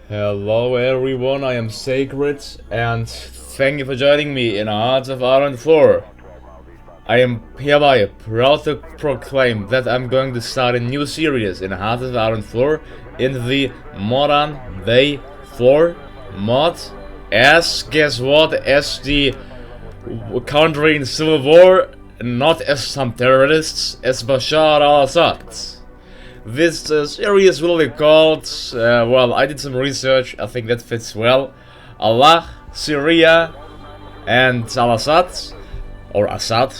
Hello everyone, I am Sacred, and thank you for joining me in Hearts of Iron 4. I am hereby proud to proclaim that I'm going to start a new series in Hearts of Iron 4 in the Modern Day 4 mod as, guess what, as the country in civil war, not as some terrorists, as Bashar al-Assad. This series will be called, well, I did some research, I think that fits well. Allah, Syria, and Al-Assad, or Assad.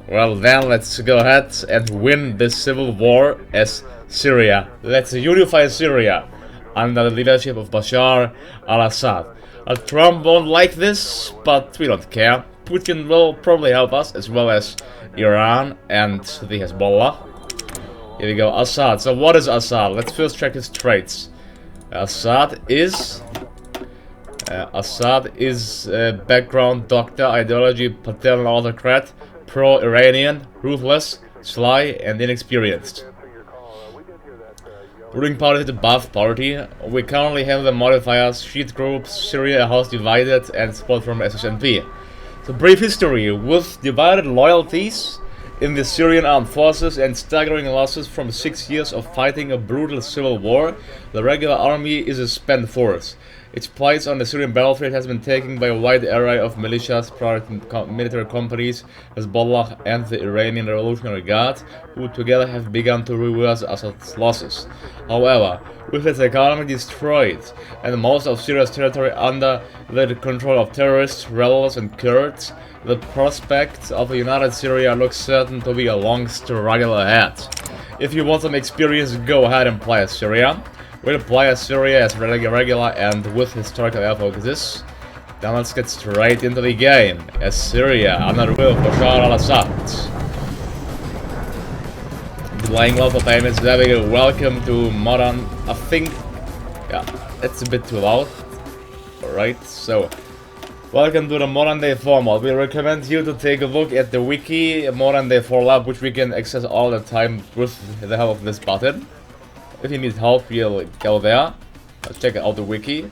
Well then, let's go ahead and win this civil war as Syria. Let's unify Syria under the leadership of Bashar al-Assad. Trump won't like this, but we don't care. Putin will probably help us, as well as Iran and the Hezbollah. Here we go, Assad. So what is Assad? Let's first check his traits. Assad is background doctor, ideology paternal autocrat, pro-Iranian, ruthless, sly, and inexperienced. Ruling party the Ba'ath Party. We currently have the modifiers Shiite groups, Syria, a house divided, and support from SSNP. So brief history. With divided loyalties in the Syrian armed forces and staggering losses from 6 years of fighting a brutal civil war, the regular army is a spent force. Its place on the Syrian battlefield has been taken by a wide array of militias, private military companies, Hezbollah and the Iranian Revolutionary Guard, who together have begun to reverse Assad's losses. However, with its economy destroyed and most of Syria's territory under the control of terrorists, rebels and Kurds, the prospect of a united Syria looks certain to be a long struggle ahead. If you want some experience, go ahead and play as Syria. We'll play as Syria as regular and with historical air focuses. Then let's get straight into the game as Syria under the rule of Bashar al-Assad. Delaying local payments, there we go. Welcome to modern, I think, yeah, it's a bit too loud. Alright, so welcome to the Modern Day 4 mod. We recommend you to take a look at the wiki Modern Day 4 Lab, which we can access all the time with the help of this button. If you need help, you'll go there. Check out the wiki.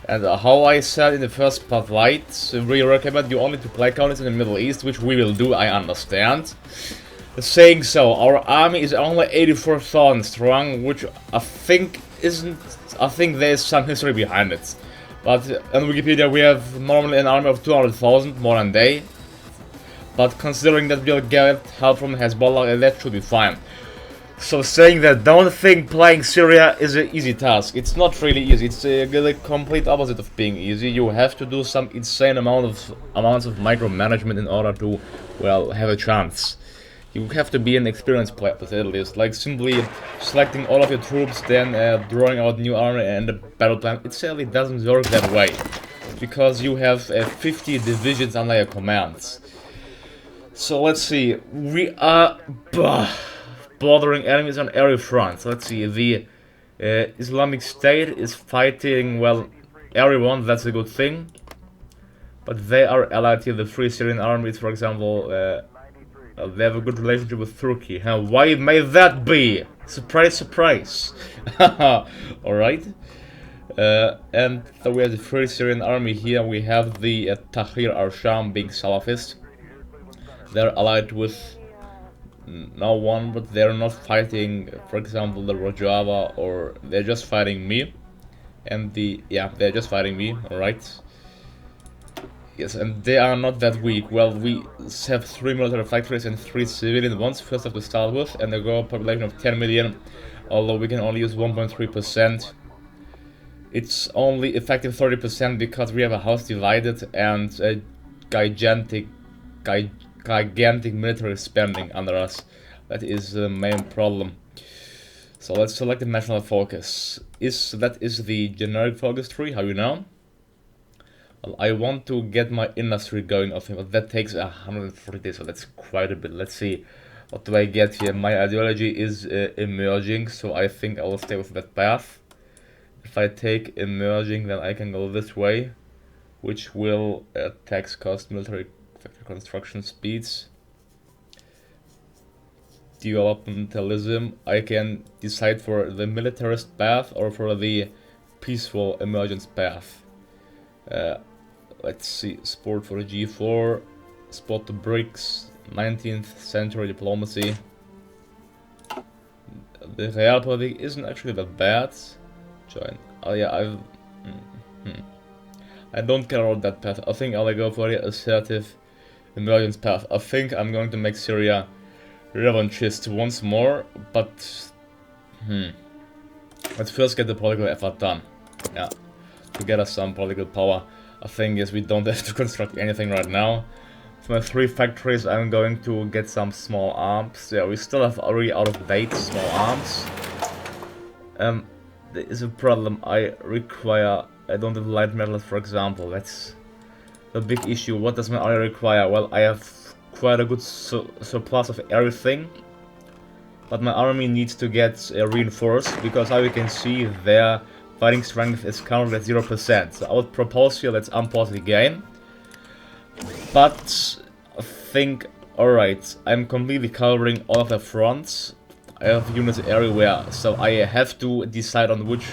And how I said in the first spotlight, we recommend you only to play countries in the Middle East, which we will do, I understand. Saying so, our army is only 84,000 strong, which I think isn't. I think there is some history behind it. But on Wikipedia we have normally an army of 200,000 modern day. But considering that we'll get help from Hezbollah, that should be fine. So saying that, don't think playing Syria is an easy task. It's not really easy. It's the complete opposite of being easy. You have to do some insane amounts of micromanagement in order to, well, have a chance. You have to be an experienced player, at least. Like simply selecting all of your troops, then drawing out new army and a battle plan. It sadly doesn't work that way, because you have 50 divisions under your commands. So let's see. We are bothering enemies on every front. So let's see. The Islamic State is fighting, well, everyone. That's a good thing. But they are allied to the Free Syrian armies, for example. They have a good relationship with Turkey. Why may that be? Surprise, surprise. Alright. And so we have the Free Syrian army here. We have the Tahrir al-Sham being Salafist. They're allied with no one, but they're not fighting, for example, the Rojava, or they're just fighting me. And they're just fighting me, alright. Yes, and they are not that weak. Well, we have 3 military factories and 3 civilian ones, first of to start with, and a global population of 10 million, although we can only use 1.3%. It's only effective 30% because we have a house divided and a gigantic military spending under us. That is the main problem. So let's select the national focus. That is the generic focus tree, how you know? Well, I want to get my industry going off him, but that takes 140 days, so that's quite a bit. Let's see, what do I get here? My ideology is emerging, so I think I will stay with that path. If I take emerging, then I can go this way, which will tax cost military construction speeds. Developmentalism, I can decide for the militarist path or for the peaceful emergence path. Let's see, support for the G4, spot the BRICS, 19th century diplomacy. The realpolitik isn't actually that bad. Join. Oh yeah, I don't care about that path. I think I'll go for the assertive emergence path. I think I'm going to make Syria revanchist once more, but let's first get the political effort done. Yeah, to get us some political power. I think yes, we don't have to construct anything right now. For my 3 factories, I'm going to get some small arms. Yeah, we still have already out of date small arms. There is a problem. I don't have light metals, for example. That's a big issue. What does my army require? Well, I have quite a good surplus of everything, but my army needs to get reinforced, because as you can see, their fighting strength is currently at 0%. So I would propose here, let's unpause the game. But I think, alright, I'm completely covering all of the fronts. I have units everywhere, so I have to decide on which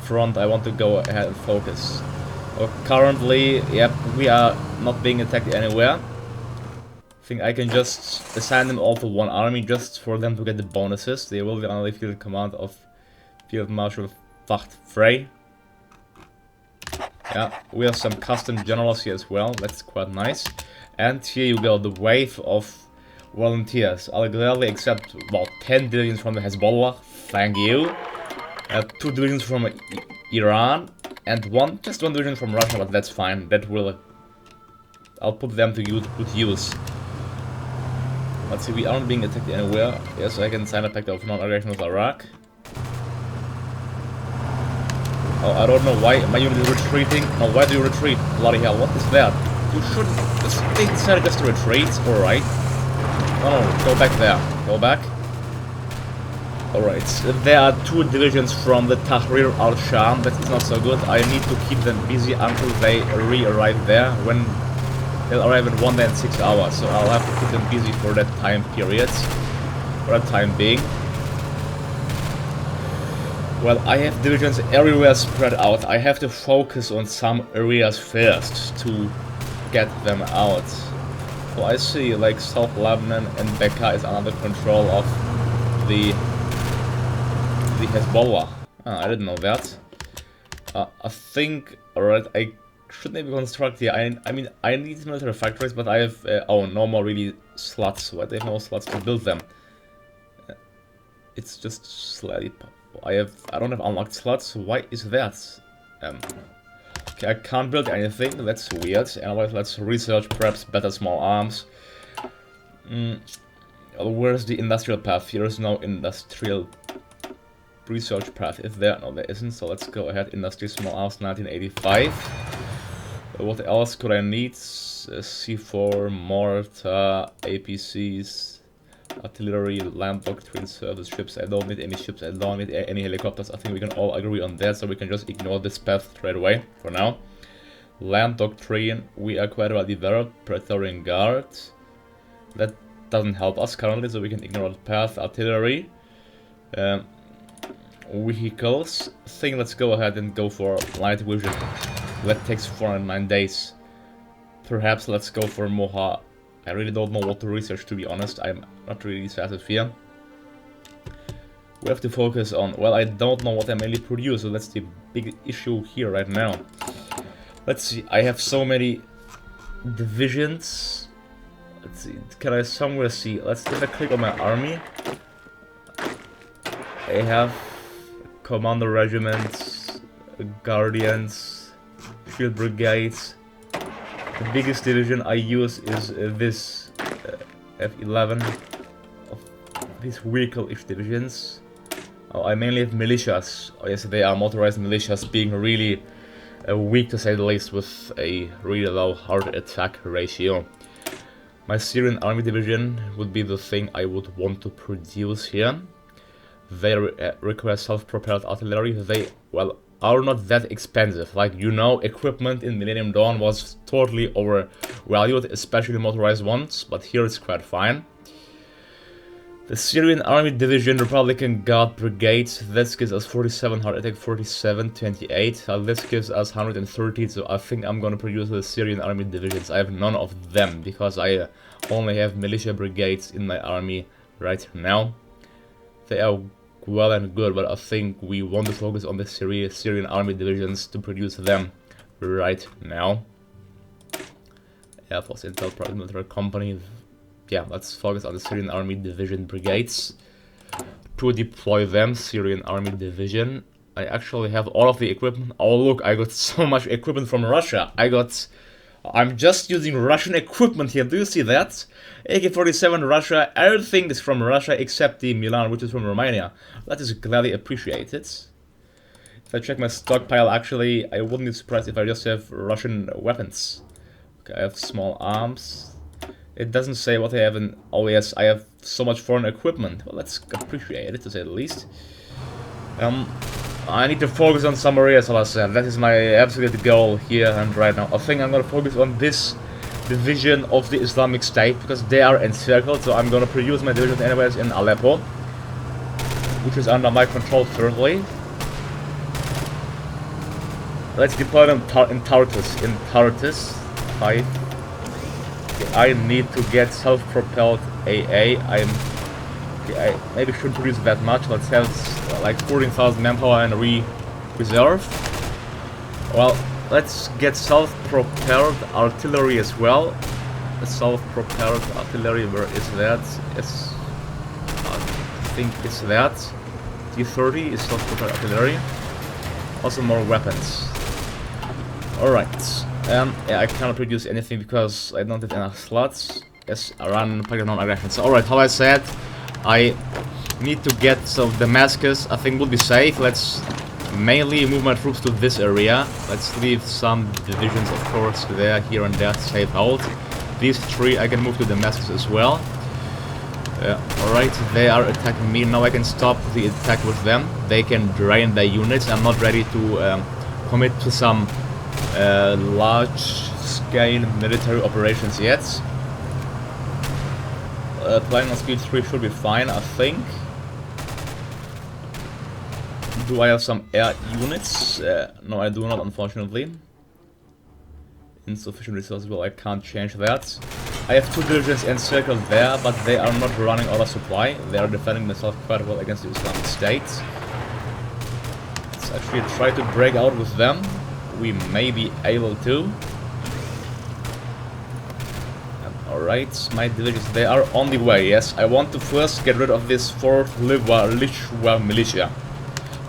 front I want to go ahead and focus. Currently, yep, we are not being attacked anywhere. I think I can just assign them all to one army just for them to get the bonuses. They will be under the field command of Field Marshal Wacht Frey. Yeah, we have some custom generals here as well. That's quite nice. And here you go, the wave of volunteers. I'll gladly accept about 10 divisions from the Hezbollah. Thank you. 2 divisions from Iran. And just one division from Russia, but that's fine. That will... I'll put them to good use. Let's see, we aren't being attacked anywhere. Yes, I can sign a pact of non-aggression with Iraq. Oh, I don't know why my unit is retreating. Oh, why do you retreat? Bloody hell, what is that? You shouldn't... They decided just to retreat, alright. No, go back there. Go back. Alright, there are 2 divisions from the Tahrir al-Sham. That is not so good. I need to keep them busy until they re-arrive there. When they'll arrive in 1 day and 6 hours. So I'll have to keep them busy for that time period. For that time being. Well, I have divisions everywhere spread out. I have to focus on some areas first to get them out. So I see, like, South Lebanon and Bekaa is under control of the Hezbollah. I didn't know that. I think, alright, I should maybe construct here. I mean, I need military factories, but I have, oh, no more really slots. Why do they have no slots to build them? It's just slightly... I don't have unlocked slots. Why is that? Okay, I can't build anything. That's weird. Anyways, let's research perhaps better small arms. Where's the industrial path? Here is no industrial research path. Is there? No, there isn't. So let's go ahead. Industry small arms 1985. What else could I need? C4, mortar, APCs. Artillery, land doctrine, service ships. I don't need any ships, I don't need any helicopters. I think we can all agree on that, so we can just ignore this path straight away for now. Land doctrine, we are quite well developed. Praetorian Guard, that doesn't help us currently, so we can ignore the path. Artillery, vehicles. I think let's go ahead and go for light vision. That takes 409 days. Perhaps let's go for Moha. I really don't know what to research, to be honest. I'm not really decisive here. We have to focus on... Well, I don't know what I mainly produce, so that's the big issue here right now. Let's see, I have so many divisions. Let's see, can I somewhere see... If I click on my army. I have commander regiments, guardians, field brigades. The biggest division I use is this F11 of these vehicle-ish divisions. Oh, I mainly have militias. Oh yes, they are motorized militias, being really weak to say the least, with a really low hard attack ratio. My Syrian army division would be the thing I would want to produce here. They require self-propelled artillery. They, well, are not that expensive. Like, you know, equipment in Millennium Dawn was totally overvalued, especially motorized ones, but here it's quite fine. The Syrian Army Division, Republican Guard Brigade, this gives us 47, hard attack 47, 28. This gives us 130, so I think I'm gonna produce the Syrian Army Divisions. I have none of them, because I only have militia brigades in my army right now. They are well and good, but I think we want to focus on the Syrian Army Divisions to produce them right now. Air Force Intel Private Military Company. Yeah, let's focus on the Syrian Army Division brigades to deploy them. Syrian Army Division. I actually have all of the equipment. Oh look, I got so much equipment from Russia. I'm just using Russian equipment here. Do you see that? AK-47 Russia. Everything is from Russia except the Milan, which is from Romania. That is gladly appreciated. If I check my stockpile, actually, I wouldn't be surprised if I just have Russian weapons. Okay, I have small arms. It doesn't say what I have in... Oh yes, I have so much foreign equipment. Well, let's appreciate it, to say the least. I need to focus on some areas, as I said. That is my absolute goal here and right now. I think I'm gonna focus on this division of the Islamic State, because they are encircled, so I'm gonna produce my division anyways in Aleppo, which is under my control currently. Let's deploy them in Tartus. In Tartus, 5. I need to get self-propelled AA. I maybe shouldn't produce that much. Let's have like 14,000 manpower and reserve. Well, let's get self-propelled artillery as well. The self-propelled artillery, where is that? It's, I think it's that. T-30 is self-propelled artillery. Also more weapons. Alright. Yeah, I cannot produce anything because I don't have enough slots. Yes, I run packet non-aggression. So, alright, how I said, I need to get Damascus. I think would be safe. Let's mainly move my troops to this area. Let's leave some divisions, of course, there, here and there, safe hold. These 3 I can move to Damascus as well. Alright, they are attacking me. Now I can stop the attack with them. They can drain their units. I'm not ready to commit to some large-scale military operations yet. Planning on speed 3 should be fine, I think. Do I have some air units? No, I do not, unfortunately. Insufficient resources, well, I can't change that. I have 2 divisions encircled there, but they are not running out of supply. They are defending themselves quite well against the Islamic State. Let's actually try to break out with them. We may be able to. Alright, my divisions, they are on the way, yes. I want to first get rid of this 4th Lichwa militia.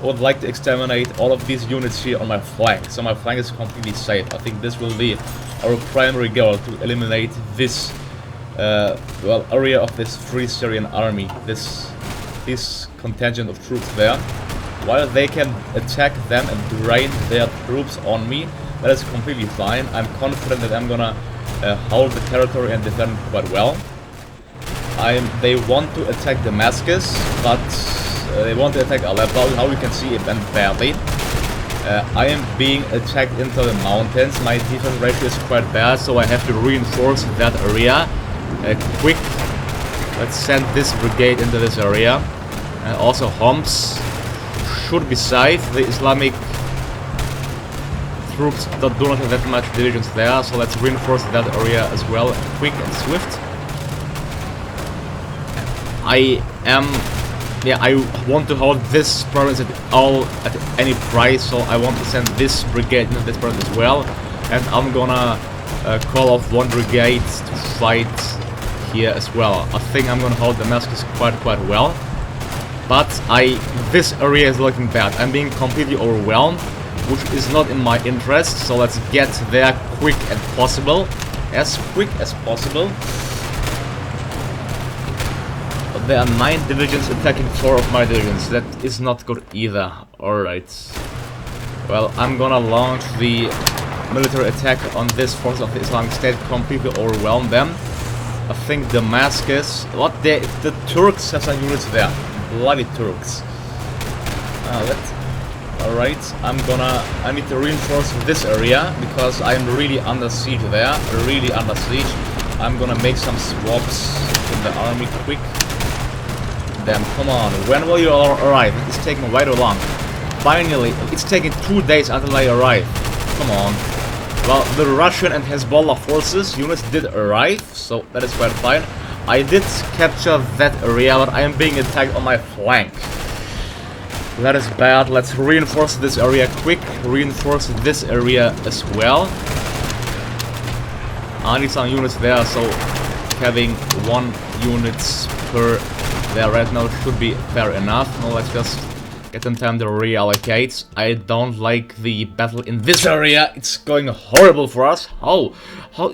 I would like to exterminate all of these units here on my flank, so my flank is completely safe. I think this will be our primary goal, to eliminate this well, area of this Free Syrian Army, this contingent of troops there. While they can attack them and drain their troops on me, that is completely fine. I'm confident that I'm gonna hold the territory and defend quite well. They want to attack Damascus, but they want to attack Aleppo. How you can see, it went badly. I am being attacked into the mountains. My defense ratio is quite bad, so I have to reinforce that area. Quick, let's send this brigade into this area. And also Homs should be safe. The Islamic troops that do not have that much divisions there, so let's reinforce that area as well, quick and swift. I want to hold this province at any price, so I want to send this brigade into this province as well, and I'm gonna call off 1 brigade to fight here as well. I think I'm gonna hold Damascus quite well, but this area is looking bad. I'm being completely overwhelmed, which is not in my interest, so let's get there quick as possible. But there are 9 divisions attacking 4 of my divisions. That is not good either. Alright. Well, I'm gonna launch the military attack on this force of the Islamic State, completely overwhelm them. I think Damascus... the Turks have some units there. Bloody Turks. Alright, I need to reinforce this area, because I'm really under siege there. Really under siege. I'm gonna make some swaps in the army quick. them. Come on, when will you all arrive? It's taking way too long. Finally, it's taking 2 days until they arrive. Come on. Well, the Russian and Hezbollah forces units did arrive, so that is quite fine. I did capture that area, but I am being attacked on my flank. That is bad. Let's reinforce this area quick. Reinforce this area as well. I need some units there, so having 1 unit per there right now should be fair enough. Now let's just get in time to reallocate. I don't like the battle in this area. It's going horrible for us. How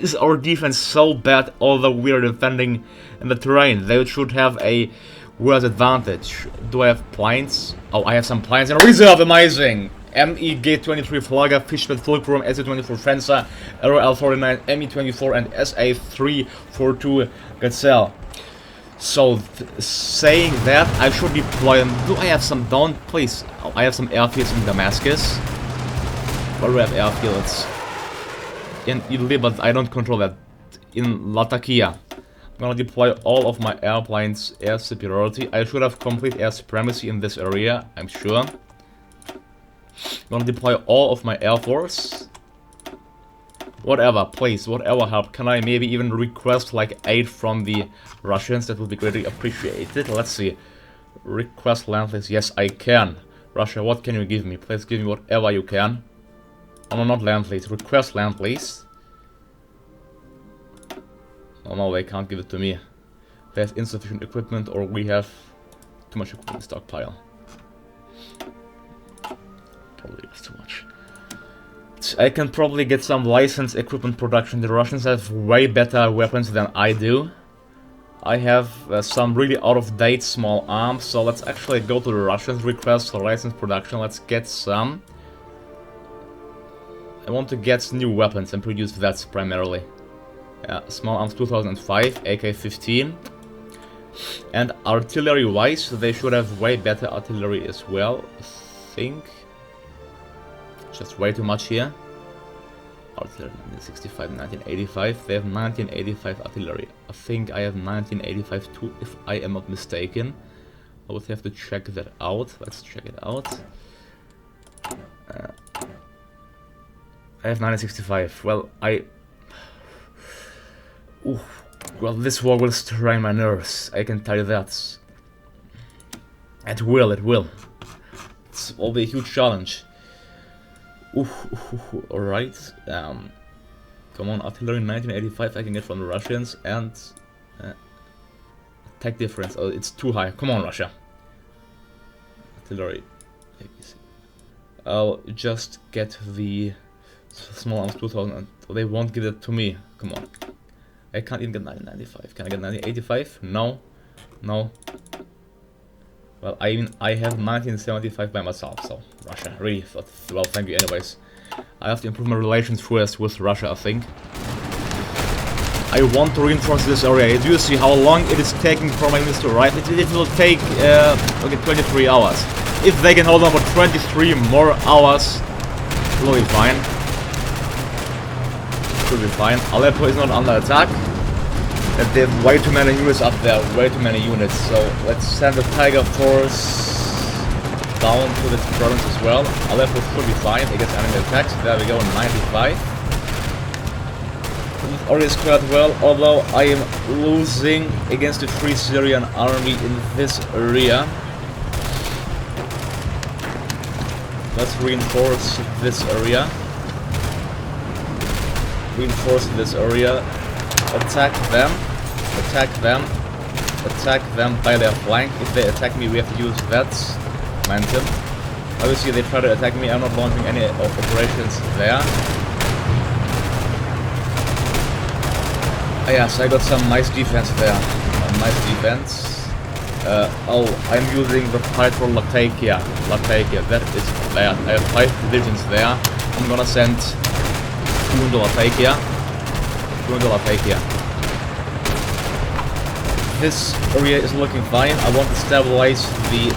is our defense so bad, although we're defending in the terrain? They should have a worse advantage. Do I have planes? Oh, I have some planes in reserve. Amazing. MEG-23 Flagger, Fishbed Fulcrum, SA-24 Fencer, Arrow L-49, ME-24 and SA-342 Gazelle. So, saying that, I should deploy them. Do I have some down? Please. Oh, I have some airfields in Damascus. Where do I have airfields? In Idlib, but I don't control that. In Latakia. I'm gonna deploy all of my airplanes air superiority. I should have complete air supremacy in this area, I'm sure. I'm gonna deploy all of my air force. Whatever, please, whatever help. Can I maybe even request like aid from the Russians? That would be greatly appreciated. Let's see. Request land lease. Yes, I can. Russia, what can you give me? Please give me whatever you can. Oh no, not land lease. Request land lease. Oh no, they can't give it to me. They have insufficient equipment, or we have too much equipment stockpile. Probably was too much. I can probably get some licensed equipment production. The Russians have way better weapons than I do. I have some really out-of-date small arms, so let's actually go to the Russians, request for licensed production. Let's get some. I want to get new weapons and produce that primarily. Small arms 2005, AK-15. And artillery-wise, they should have way better artillery as well, I think. Just way too much here. Artillery 1965, 1985. They have 1985 artillery. I think I have 1985 too, if I am not mistaken. I would have to check that out. Let's check it out. I have 1965. Well, well, this war will strain my nerves. I can tell you that. It will. It will be a huge challenge. Alright. Come on, artillery 1985 I can get from the Russians, and attack difference. Oh, it's too high. Come on, Russia. Artillery. I'll just get the small arms 2000. They won't give it to me. Come on. I can't even get 1995. Can I get 1985? No. No. Well, I have 1975 by myself, so Russia, really, well, thank you anyways. I have to improve my relations first with Russia, I think. I want to reinforce this area. Do you see how long it is taking for my units to arrive? It will take, okay, 23 hours. If they can hold on for 23 more hours, it will be fine. It will be fine. Aleppo is not under attack. They have way too many units up there, way too many units, so let's send the Tiger Force down to this province as well. Aleppo should be fine against enemy attacks. There we go, 95. Already squared well, although I am losing against the Free Syrian army in this area. Let's reinforce this area. Reinforce this area. Attack them. Attack them. Attack them by their flank. If they attack me, we have to use that momentum. Obviously, they try to attack me. I'm not launching any operations there. Oh, yeah, so I got some nice defense there. Nice defense. Oh, I'm using the fight for Latakia. Latakia, that is bad. I have 5 divisions there. I'm gonna send 2 into Latakia. 2 into Latakia. This area is looking fine. I want to stabilize the...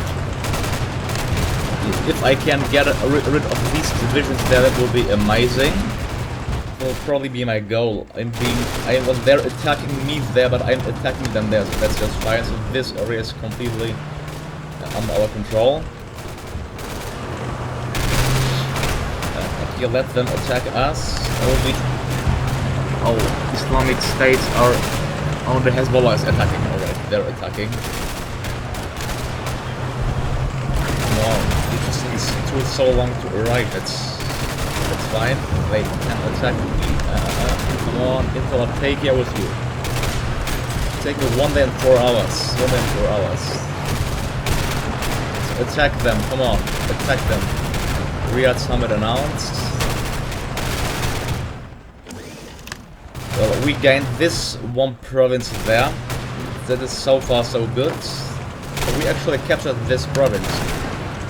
If I can get rid of these divisions there, that will be amazing. will probably be my goal. They're attacking me there, but I'm attacking them there, so that's just fine. So this area is completely under our control. You let them attack us. Oh, Islamic States are... Oh, the Hezbollah is attacking already. They're attacking. Wow, it just took so long to arrive. That's fine. They can attack me. Come on, Intel, I'll take care with you. Take me 1 day and 4 hours. 1 day and 4 hours. So attack them, come on. Attack them. Riyadh Summit announced. Well, we gained this one province there. That is so far so good. We actually captured this province.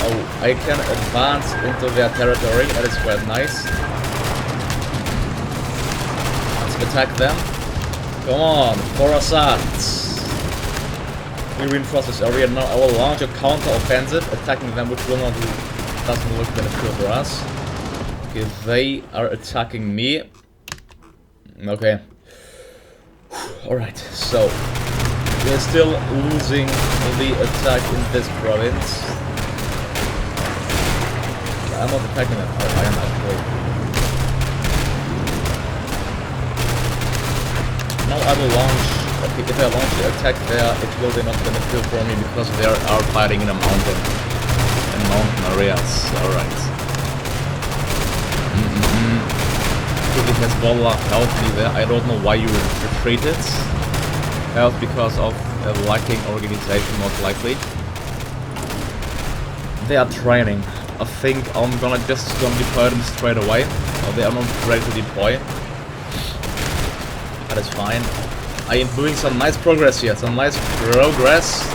Oh, I can advance into their territory. That is quite nice. Let's attack them. Come on, for Assad. We reinforce this area. Now I will launch a counter-offensive, attacking them, which doesn't look beneficial for us. Okay, they are attacking me. Okay. Alright, so we're still losing the attack in this province. I'm not attacking them. Oh, I am actually. Now I will launch. Okay, if I launch the attack there, it will be not beneficial for me because they are fighting in a mountain. In mountain areas. Alright. The Hezbollah helped me there. I don't know why you retreated. That was because of a lacking organization, most likely. They are training. I think I'm gonna deploy them straight away. Or they are not ready to deploy. That is fine. I am doing some nice progress here. Some nice progress.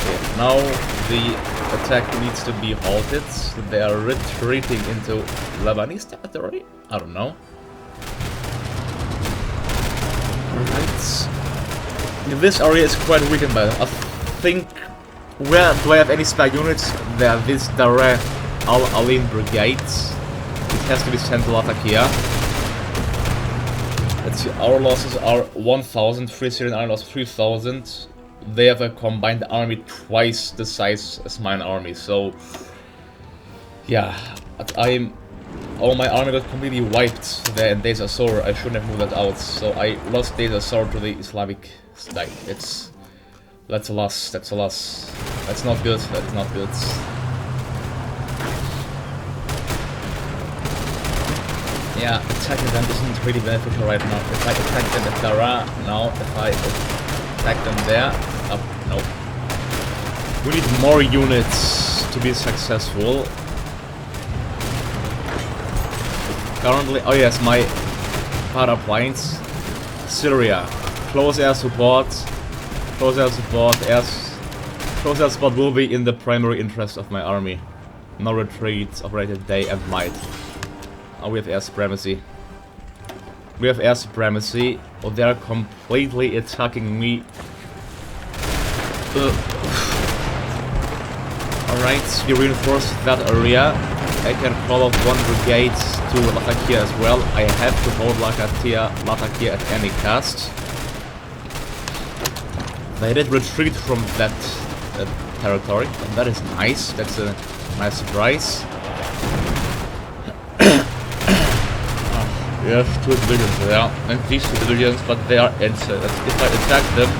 Okay, now the attack needs to be halted. They are retreating into Lebanese territory? I don't know. Alright. This area is quite weakened by them. I think... Where do I have any spare units? There are these Dareh Al-Alim brigades. It has to be sent to Latakia. Let's see, our losses are 1,000, Free Syrian Army lost 3,000. They have a combined army twice the size as mine army, so yeah, my army got completely wiped there in Deir ez-Zor. I shouldn't have moved that out, so I lost Deir ez-Zor to the Islamic State. That's a loss. That's not good. That's not good. Yeah, attacking them isn't really beneficial right now. If I attack them at Dara, no. If I attack them there, no. We need more units to be successful. Currently, oh yes, my partner points. Syria, close air support. Close air support. Close air support will be in the primary interest of my army. No retreats operated day and night. Oh, we have air supremacy. We have air supremacy. Oh, they are completely attacking me. Alright, we reinforced that area. I can call off 1 brigade to Latakia as well. I have to hold Latakia at any cost. They did retreat from that territory, and that is nice. That's a nice surprise. We have 2 divisions there, and these 2 divisions, but they are inside. If I attack them,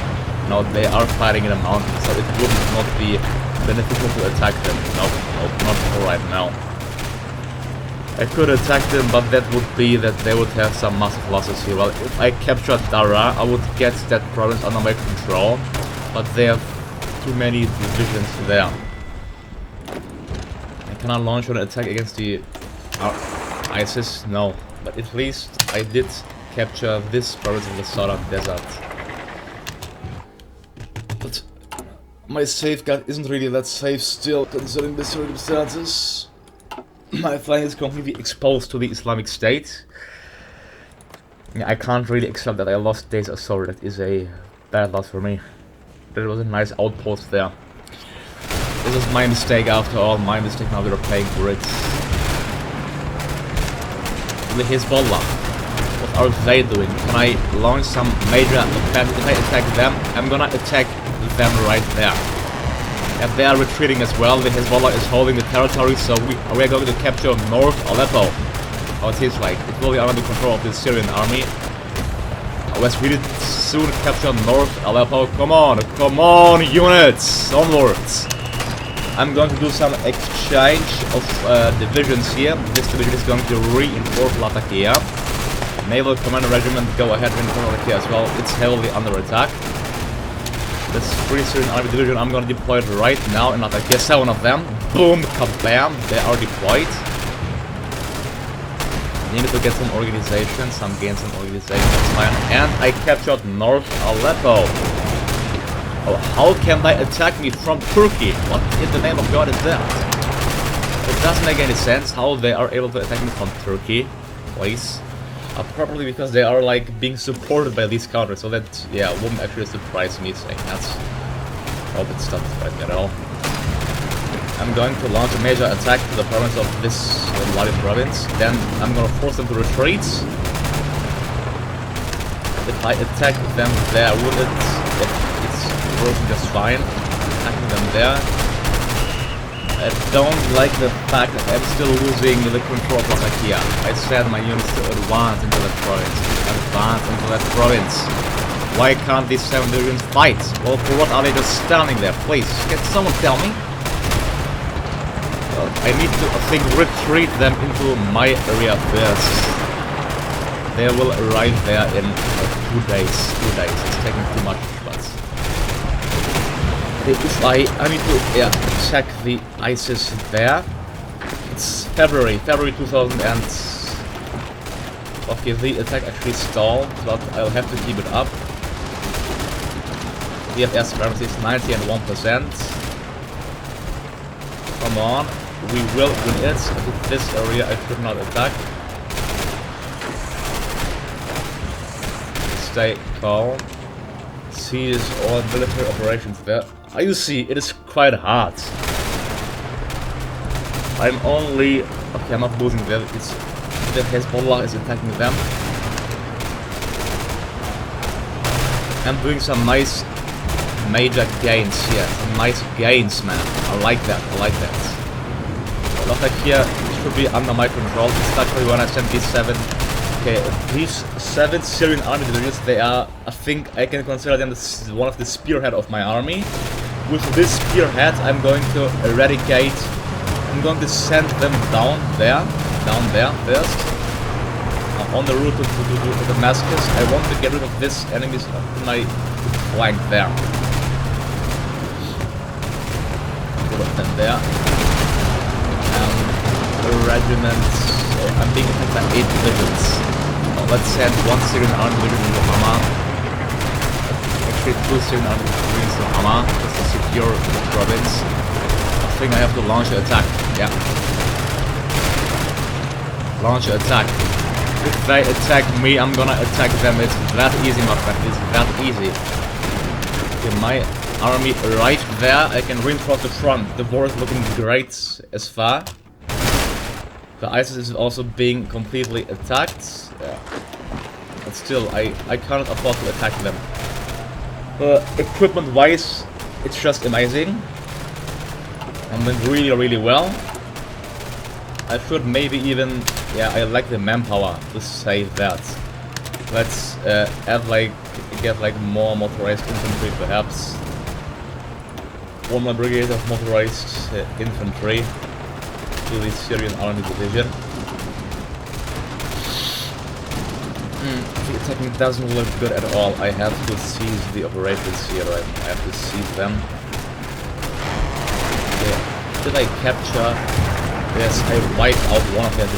no, they are fighting in a mountain, so it would not be beneficial to attack them. Nope, not for right now. I could attack them, but that would be that they would have some massive losses here. Well, if I captured Dara, I would get that province under my control, but they have too many divisions there. Can I launch an attack against the ISIS? No. But at least I did capture this province in the southern desert. But my safeguard isn't really that safe still, considering the circumstances. My flank is completely exposed to the Islamic State. Yeah, I can't really accept that I lost Deir ez-Zor. That is a bad loss for me. There was a nice outpost there. This is my mistake after all. My mistake, now we're paying for it. the Hezbollah. What are they doing? Can I launch some major attack? If I attack them, I'm gonna attack them right there. And they are retreating as well. The Hezbollah is holding the territory, so we are going to capture North Aleppo. How it seems like. It will be under control of the Syrian army. Let's really soon capture North Aleppo. Come on, units! Onwards! I'm going to do some exchange of divisions here. This division is going to reinforce Latakia. Naval Commander Regiment, go ahead, reinforce Latakia as well. It's heavily under attack. This Free Syrian Army division I'm going to deploy it right now in Latakia. 7 of them. Boom, kabam! They are deployed. Needed to get some organization, some gains in organization, that's fine. And I captured North Aleppo. Oh, how can they attack me from Turkey? What in the name of God is that? It doesn't make any sense how they are able to attack me from Turkey, please. Probably because they are like being supported by these countries, so that, yeah, wouldn't actually surprise me saying that. Oh, it's not surprising at all. I'm going to launch a major attack to the province of this bloody province. Then I'm going to force them to retreat. If I attack them there, would it? It's working just fine. Attacking them there. I don't like the fact that I'm still losing the control of Latakia. I said my units to advance into that province. Advance into that province. Why can't these 7 divisions fight? Well, for what are they just standing there? Please, can someone tell me? I need to, I think, retreat them into my area first. They will arrive there in 2 days. 2 days. It's taking too much, but if I need to check the ISIS there. It's February 2000 and okay, the attack actually stalled, but I'll have to keep it up. DFS supremacy is 90 and 1%. Come on. We will win it. This area I should not attack. Stay calm. Cease all military operations there. You see, it is quite hard. I'm only... okay, I'm not losing there. It's... the Hezbollah is attacking them. I'm doing some nice major gains here. Some nice gains, man. I like that. I like that. Look here, it should be under my control. It's actually when I send these 7. Okay, these 7 Syrian army divisions, they are, I think I can consider them as one of the spearhead of my army. With this spearhead, I'm going to eradicate, I'm going to send them down there first. On the route to Damascus. I want to get rid of this enemies on my flank there. Put them there. Regiments. I'm being attacked by 8 divisions. Let's send 1 Syrian army division into Hama. Actually 2 Syrian army divisions to Hama just to secure the province. I think I have to launch an attack. Yeah. Launch an attack. If they attack me, I'm gonna attack them. It's that easy, my friend. It's that easy. Okay, my army right there. I can reinforce the front. The war is looking great as far. The ISIS is also being completely attacked. Yeah. But still, I cannot afford to attack them. Equipment-wise, it's just amazing. I'm doing really, really well. I should maybe even... yeah, I like the manpower to say that. Let's get like more motorized infantry, perhaps. 1 more brigade of motorized infantry to the Syrian army division. The attacking doesn't look good at all. I have to seize the operations here. I have to seize them. Okay. Did I capture? Yes, I wiped out one of their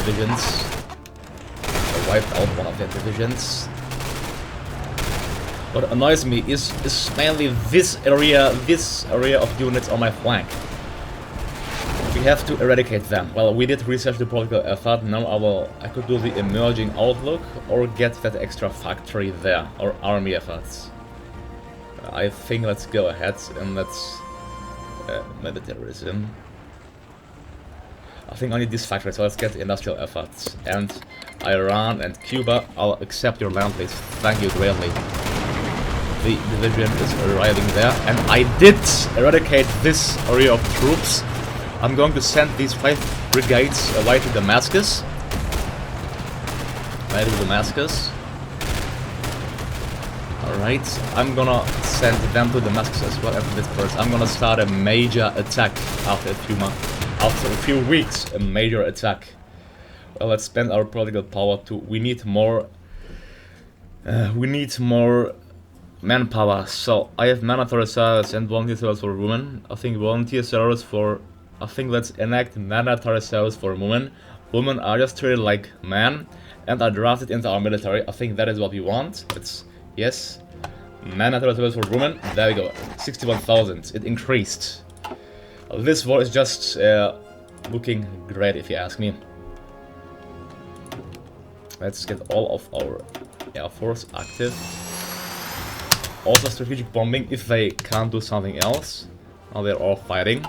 divisions. What annoys me is mainly this area of units on my flank. We have to eradicate them. Well, we did research the political effort. Now I could do the emerging outlook or get that extra factory there, or army efforts. I think let's go ahead and let's militarism. I think only these factories, so let's get the industrial efforts. And Iran and Cuba, I'll accept your land, please. Thank you greatly. The division is arriving there, and I did eradicate this area of troops. I'm going to send these 5 brigades away to Damascus. Right to Damascus. Alright, I'm gonna send them to Damascus as well after this first. I'm gonna start a major attack after a few weeks, a major attack. Well, let's spend our political power to. We need more manpower. So I have mandatory service and volunteer service for women. I think volunteer service for. I think let's enact mandatory service for women. Women are just treated like men and are drafted into our military. I think that is what we want. It's yes, mandatory service for women. There we go. 61,000. It increased. This war is just looking great, if you ask me. Let's get all of our air force active. Also strategic bombing if they can't do something else. Now they're all fighting.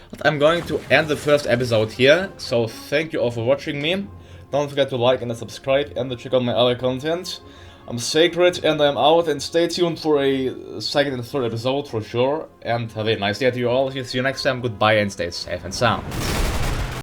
But I'm going to end the first episode here. So thank you all for watching me. Don't forget to like and subscribe and to check out my other content. I'm Sacred and I'm out, and stay tuned for a second and third episode for sure. And have a nice day to you all. See you next time. Goodbye and stay safe and sound.